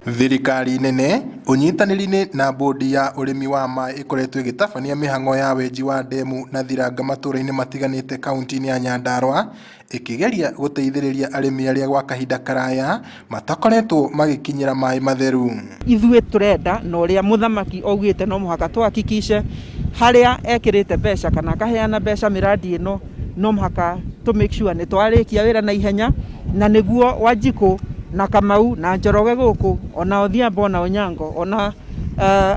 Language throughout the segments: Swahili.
Thirikari nene unyitanĩri-inĩ na bodi ya ũrĩmi wa maĩ ĩkoretwo ĩgĩtabania mĩhang'o ya wenji wa ndemu na thiranga matũũra-inĩ matiganĩte kaunti-inĩ ya Nyandarua, ĩkĩgeria gũteithĩrĩria arĩmi arĩa gwa kahinda karaya matakoretwo magĩkinyĩra maĩ matheru. Ithuĩ turenda na ũrĩa mũthamaki augĩte no mũhaka tuhakikishe harĩa ekĩrĩte mbeca kana akaheana mbeca miradi ĩno no mũhaka to make sure nĩ twarĩkia wĩra na ihenya, na nĩguo Wanjikũ na Kamau na Njoroge gũkũ ona Odhiambo na Onyango ona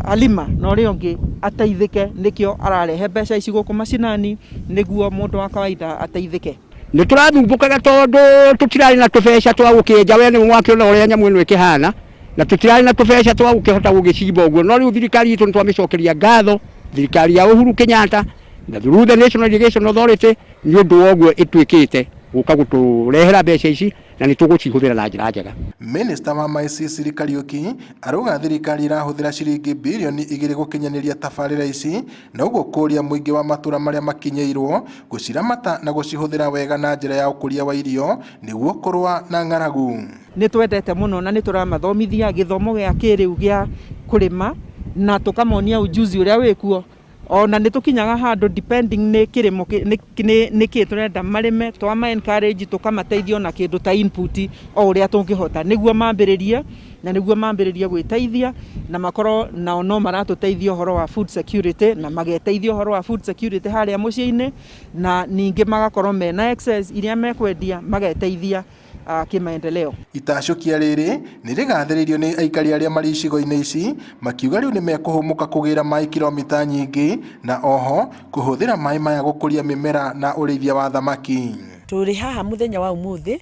Halima na ũrĩa ũngĩ ateithĩke, nĩkĩo ararehe mbeca ici gũkũ macinani nĩguo mũndũ wa kawaida ateithĩke. Nĩ tũrathumbũkaga tondũ tũtirarĩ na tũbeca twa gũkĩenja, we nĩ mwakĩona ũrĩa nyamũ ĩno ĩkĩhana, na tũtirarĩ na tũbeca twa gũkĩhota gũgĩcimba ũguo, no rĩu thirikari itũ nĩ twamĩcokeria ngatho, thirikari ya Uhuru Kenyatta na through the National Irrigation Authority nĩ ũndũ wa ũguo ĩtuĩkĩte gũka gũtũrehera mbeca ici na nĩ tũgũcihũthĩra na njĩra njega. Minista wa maĩ Cecily Kariuki arauga thirikari irahũthĩra ciringi bilioni 2 gũkinyanĩria tabarĩra ici, na ũguo kũria mũingĩ wa matũũra marĩa makinyĩirwo gũciramata na gũcihũthĩra wega na njĩra ya ũkũria wa irio nĩguo kũrũa na ng'aragu. Nĩ twendete mũno na nĩ tũramathomithia gĩthomo gĩa kĩrĩu gĩa kũrĩma na tũkamonia ujuzi ũrĩa wĩkuo, ona nĩ tũkinyaga handũ depending nĩ kĩrĩmo nĩkĩ tũrenda marĩme, twama encourage tũkamateithio na kĩndũ ta input o ũrĩa tũngĩhota nĩguo mambĩrĩrie na nĩguo mambĩrĩrie gwĩteithia na makorwo nao no maratũteithia ũhoro wa food security na mageteithia ũhoro wa food security harĩa mũciĩ-inĩ, na ningĩ magakorwo mena excess iria mekwendia mageteithia kimaendeleo. Itacokia rĩrĩ nĩ rĩgathĩrĩirio nĩ aikari arĩa marĩ icigo-inĩ ici, makiuga rĩu nĩ mekũhũmũka kũgĩra maĩ kilomita nyingĩ na oho kũhũthĩra maĩ maya gũkũria mĩmera na ũrĩithia wa thamaki. Tũrĩ haha mũthenya wa ũmũthĩ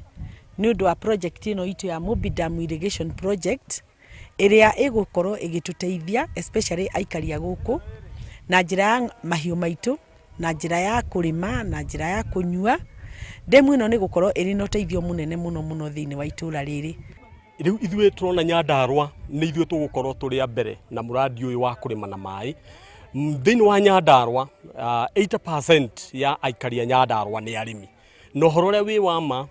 nĩ ũndũ wa project ĩno itũ ya Mobi Dam Irrigation Project ĩrĩa ĩgũkorwo ĩgĩtũteithia especially aikari a gũkũ na njĩra ya mahiũ maitũ, na njĩra ya kũrĩma, na njĩra ya kũnyua. Demu ĩno nĩ gũkorwo ĩrĩ na ũteithio mũnene mũno thĩinĩ wa itũũra rĩrĩ. Rĩu ithuĩ tũrona Nyandarua nĩ ithuĩ tũgũkorwo tũrĩ a mbere na mũradi ũyũ wa kũrĩma na maĩ. Thĩinĩ wa Nyandarua 80% ya aikari a Nyandarua nĩ arĩmi. No ũhoro ũrĩa wĩ wa ma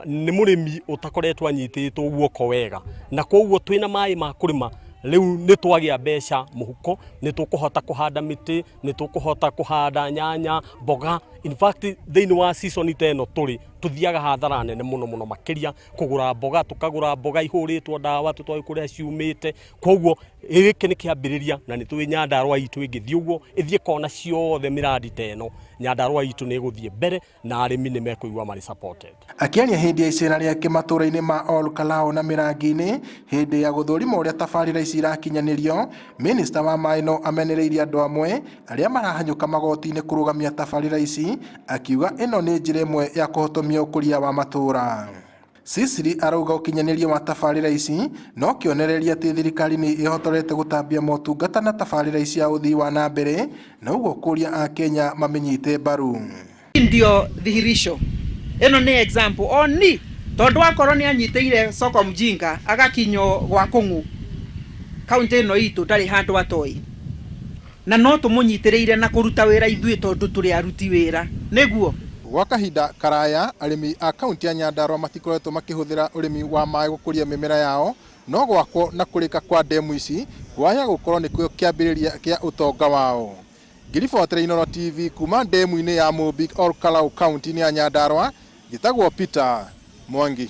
nĩ mũrĩmi ũtakoretwo anyitĩtwo guoko wega, na koguo twĩna maĩ ma kũrĩma rĩu nĩ twagĩa mbeca mũhuko, nĩ tũkũhota kũhanda mĩtĩ, nĩ tũkũhota kũhanda nyanya, mboga. In fact thĩinĩ wa season ĩno tũrĩ tuthiaga hathara nene mũno makĩria kũgũra mboga, tukagũra mboga ihũrĩtwo ndawa tũtoĩ kũrĩa ciumĩte. Koguo gĩkĩ nĩ kĩambĩrĩria na nĩ tũĩ Nyandarua itũ ĩngĩthiĩ ũguo ĩthiĩ kona ciothe miradi ta ĩno, Nyandarua itũ nĩ ĩgũthiĩ mbere na arĩmi nĩ mekũigua marĩ supported. Akĩaria hĩndĩ ya icera rĩake matũũra-inĩ ma Ol Kalou na Mĩrangi-inĩ hĩndĩ ya gũthũrima ũrĩa tabarĩra ici irakinyanĩrio, minista wa maĩ no amenereirie andũ amwe arĩa marahanyũka magoti-inĩ kũrũgamia tabarĩra ici, akiuga ĩno nĩ njĩra ĩmwe ya kũhotomia ũkũria wa matũũra. Cecily arauga ũkinyanĩria wa tabarĩra ici no kĩonereria atĩ thirikari nĩ ĩhotorete gũtambia motungata na tabarĩra ici ya ũthii wa na mbere, na ũguo kũria a Kenya mamenyite mbaru. Ndio dhihirisho ĩno nĩ example oni tondũ akorwo nĩ anyitĩire soko mjinga agakinyo gwa Kũng'ũ, kaunti ĩno itũ ndarĩ handũ atoi, na no tũmũnyitĩrĩire na kũruta wĩra ithuĩ tondũ tũrĩ aruti wĩra nĩguo. Gwa kahinda karaya arĩmi a kaunti ya Nyandarua matikoretwo makĩhũthĩra ũrĩmi wa maĩ gũkũria mĩmera yao, no gwakwo na kũrĩka kwa demu ici kwaya gũkorwo nĩkuo kĩambĩrĩria kĩa ũtonga wao. Ngĩribotera Inooro TV kuma demu-inĩ ya Mobi Ol Kalou kaunti-inĩ ya Nyandarua, gĩtagwo Peter Mwangi.